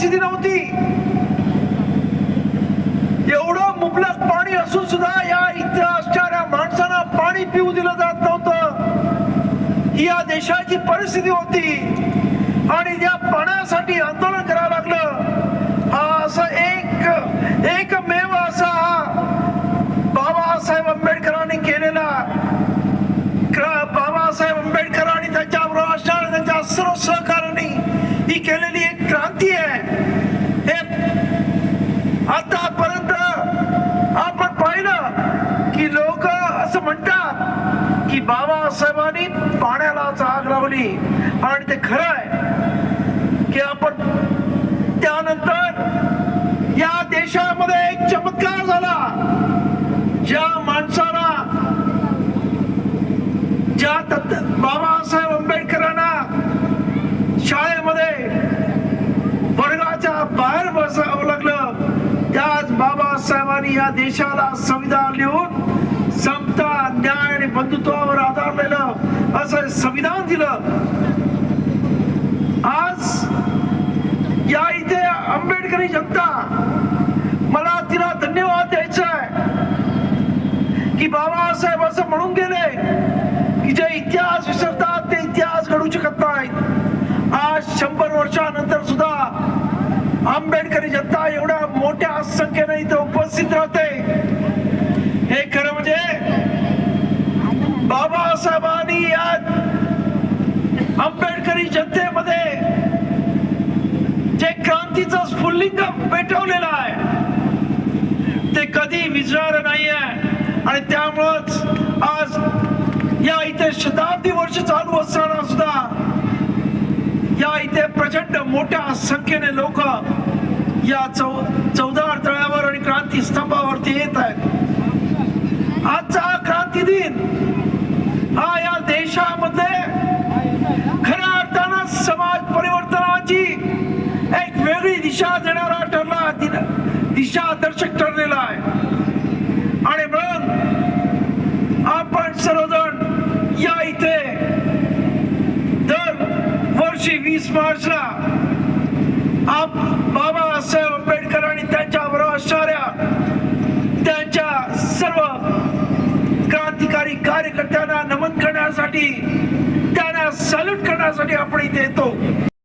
परिस्थिती नव्हती. एवढं मुबलक पाणी असून सुद्धा या इथे असणाऱ्या माणसांना पाणी पिऊ दिलं जात नव्हतं. ही या देशाची परिस्थिती होती आणि या पाण्यासाठी आंदोलन करावं लागलं. हा असं एकमेव असा बाबासाहेब आंबेडकरांनी केलेला, बाबासाहेब आंबेडकर आणि त्याच्याबरोबर असणाऱ्या त्यांच्या सर्व सहकार्यांनी ही केलेली एक क्रांती आहे. हे आतापर्यंत आपण पाहिलं की लोक असं म्हणतात की बाबासाहेबांनी पाण्याला आग लावली आणि ते खरं आहे की आपण त्यानंतर या देशामध्ये एक चमत्कार झाला. ज्या माणसाला ज्या बाबासाहेब आंबेडकरांना शाळेमध्ये वर्गाच्या बाहेर बसावं लागलं, त्याच बाबासाहेबांनी या देशाला संविधान लिहून समता, न्याय आणि बंधुत्वावर आधारलेलं असं संविधान दिलं. आज या इथे आंबेडकरी जनता, मला तिला धन्यवाद द्यायचा आहे की बाबासाहेब असं म्हणून गेले की जे इतिहास विसरतात ते इतिहास घडू शकत नाहीत. आज 100 वर्षानंतर सुद्धा आंबेडकरी जनता एवढ्या मोठ्या संख्येने इथे उपस्थित राहते. हे खरं म्हणजे बाबासाहेबांनी या आंबेडकरी जनतेमध्ये जे क्रांतीचं स्फुल्लिंग पेटवलेलं आहे ते कधी विसरणार नाहीये. आणि त्यामुळेच आज या इथे शताब्दी वर्ष चालू असताना सुद्धा या इथे प्रचंड मोठ्या संख्येने लोक या चौदार तळ्यावर आणि क्रांती स्तंभावरती येत आहेत. आजचा क्रांती दिन हा या देशामध्ये खऱ्या अर्थानं समाज परिवर्तनाची एक वेगळी दिशा देणारा ठरला, दिशा दर्शक ठरलेला आहे. आणि म्हणून आपण सर्वजण या इथे दर वर्षी 20 मार्चला बाबासाहेब आंबेडकर आणि त्यांच्याबरोबर असणाऱ्या त्यांच्या सर्व क्रांतिकारी कार्यकर्त्यांना नमन करण्यासाठी, त्यांना सॅल्यूट करण्यासाठी आपण इथे येतो.